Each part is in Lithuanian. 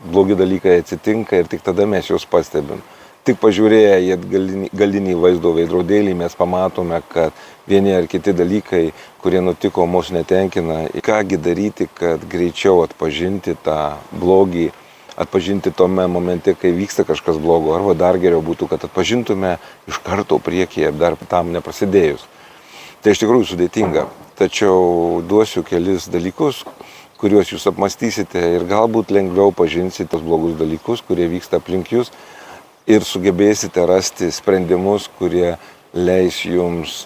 blogi dalykai atsitinka ir tik tada mes juos pastebim. Tik pažiūrėję į galinį vaizdo veidrodėlį mes pamatome, kad vieni ar kiti dalykai, kurie nutiko, mus netenkina. Kągi daryti, kad greičiau atpažinti tą blogį, atpažinti tome momente, kai vyksta kažkas blogo, arba dar geriau būtų, kad atpažintume iš karto priekyje, dar tam neprasidėjus. Tai iš tikrųjų sudėtinga, tačiau duosiu kelis dalykus, kuriuos jūs apmastysite ir galbūt lengviau pažinsite tos blogus dalykus, kurie vyksta aplink jūs ir sugebėsite rasti sprendimus, kurie leis jums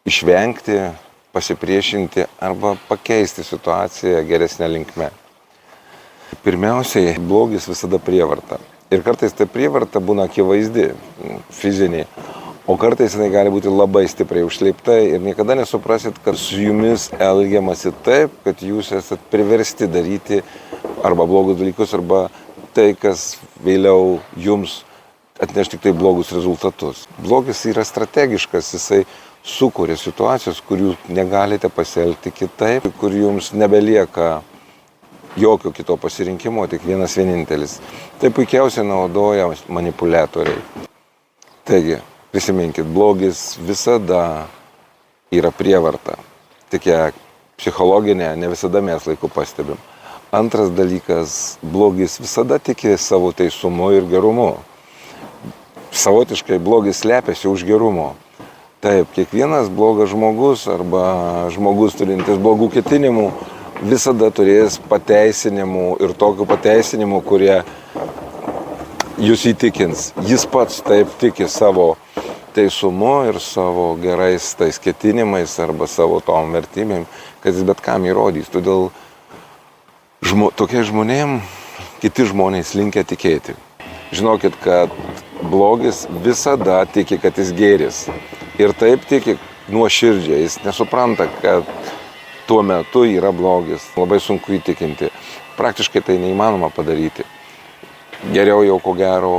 išvengti, pasipriešinti arba pakeisti situaciją geresnę linkme. Pirmiausiai, blogis visada prievarta. Ir kartais ta prievarta būna akivaizdi, fizinė, o kartais jinai gali būti labai stipriai užslėpta ir niekada nesuprasit, kad su jumis elgiamasi taip, kad jūs esat priversti daryti arba blogus dalykus, arba tai, kas vėliau jums atneš tik tai blogus rezultatus. Blogis yra strategiškas, jisai sukuria situacijas, kur jūs negalite pasielgti kitaip, kur jums nebelieka jokio kito pasirinkimo, tik vienas vienintelis. Tai puikiausiai naudoja manipuliatoriai. Taigi, prisiminkit, blogis visada yra prievarta. Tik ją psichologinė, ne visada mes laiku pastebim. Antras dalykas, blogis visada tiki savo teisumu ir gerumu. Savotiškai blogis slepiasi už gerumo. Taip, kiekvienas blogas žmogus arba žmogus turintis blogų ketinimų visada turės pateisinimų ir tokių pateisinimų, kurie jūs įtikins. Jis pats taip tiki savo teisumu ir savo gerais tais ketinimais arba savo tom vertybėm, kad jis bet kam įrodys. Todėl tokie žmonėm kiti žmonės linkę tikėti. Žinokit, kad blogis visada tiki, kad jis gėris. Ir taip tiki nuoširdžiai. Jis nesupranta, kad tuo metu yra blogis. Labai sunku įtikinti. Praktiškai tai neįmanoma padaryti. Geriau jau ko gero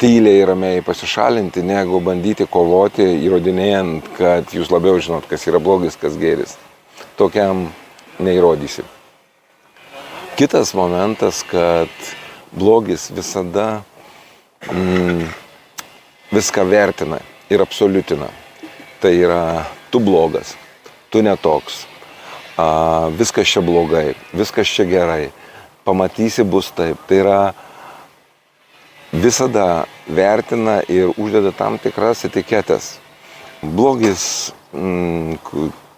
tyliai ir ramiai pasišalinti, negu bandyti kovoti, įrodinėjant, kad jūs labiau žinot, kas yra blogis, kas gėris. Tokiam neįrodysi. Kitas momentas, kad blogis visada viską vertina ir absoliutina. Tai yra, tu blogas, tu netoks, viskas čia blogai, viskas čia gerai, pamatysi bus taip. Tai yra, visada vertina ir uždeda tam tikras etiketės. Blogis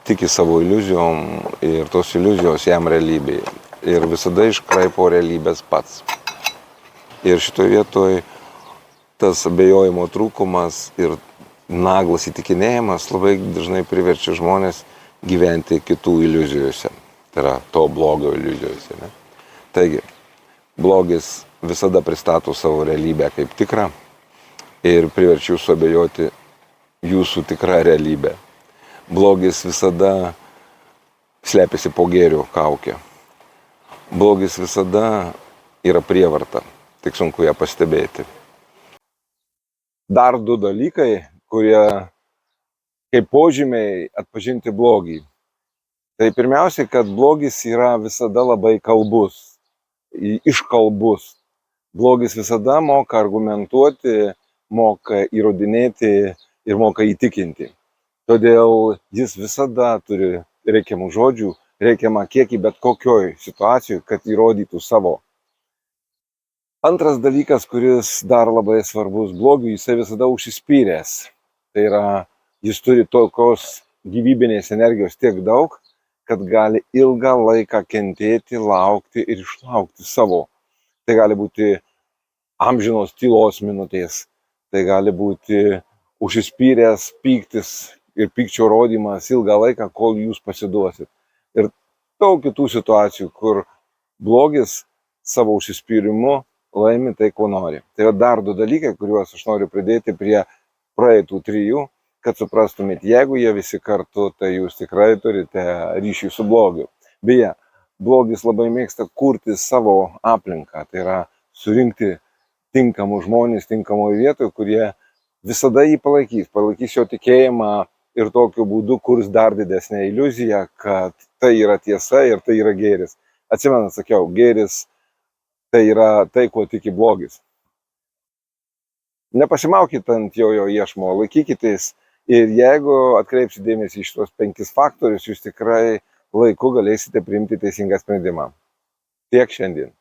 tiki savo iliuzijom ir tos iliuzijos jam realybėje. Ir visada iškraipo realybės pats. Ir šitoje vietoje tas abejojimo trūkumas ir naglas įtikinėjimas labai dažnai priverčia žmonės gyventi kitų iliuzijose. Tai yra to blogio iliuzijose. Ne? Taigi, blogis visada pristato savo realybę kaip tikrą ir priverčia jūsų abejoti jūsų tikrą realybę. Blogis visada slepiasi po gėrio kaukę. Blogis visada yra prievarta, tik sunku ją pastebėti. Dar du dalykai, kurie kaip požymiai atpažinti blogį. Tai pirmiausiai, kad blogis yra visada labai kalbus, iškalbus. Blogis visada moka argumentuoti, moka įrodinėti ir moka įtikinti. Todėl jis visada turi reikiamų žodžių, reikiamą kiekį bet kokioj situacijoje, kad įrodytų savo. Antras dalykas, kuris dar labai svarbus blogiui, jisai visada užsispyręs. Tai yra, jis turi tokios gyvybinės energijos tiek daug, kad gali ilgą laiką kentėti, laukti ir išlaukti savo. Tai gali būti amžinos tylos minutės, tai gali būti užsispyręs pyktis ir pykčio rodymas ilgą laiką, kol jūs pasiduosit. Ir daug kitų situacijų, kur blogis savo užsispyrimu laimi tai, ko nori. Tai yra dar du dalykai, kuriuos aš noriu pridėti prie praeitų trijų, kad suprastumėt, jeigu jie visi kartu, tai jūs tikrai turite ryšį su blogiu. Beje, blogis labai mėgsta kurti savo aplinką, tai yra surinkti tinkamų žmonės tinkamoje vietoje, kurie visada jį palaikys jo tikėjimą ir tokiu būdu kurs dar didesnę iliuziją, kad tai yra tiesa ir tai yra gėris. Atsimenat, sakiau, gėris tai yra tai, ko tiki blogis. Nepasimaukit ant jojo iešmo, laikykitės ir jeigu atkreipsite dėmesį į šitos 5 faktorius, jūs tikrai laiku galėsite priimti teisingą sprendimą. Tiek šiandien.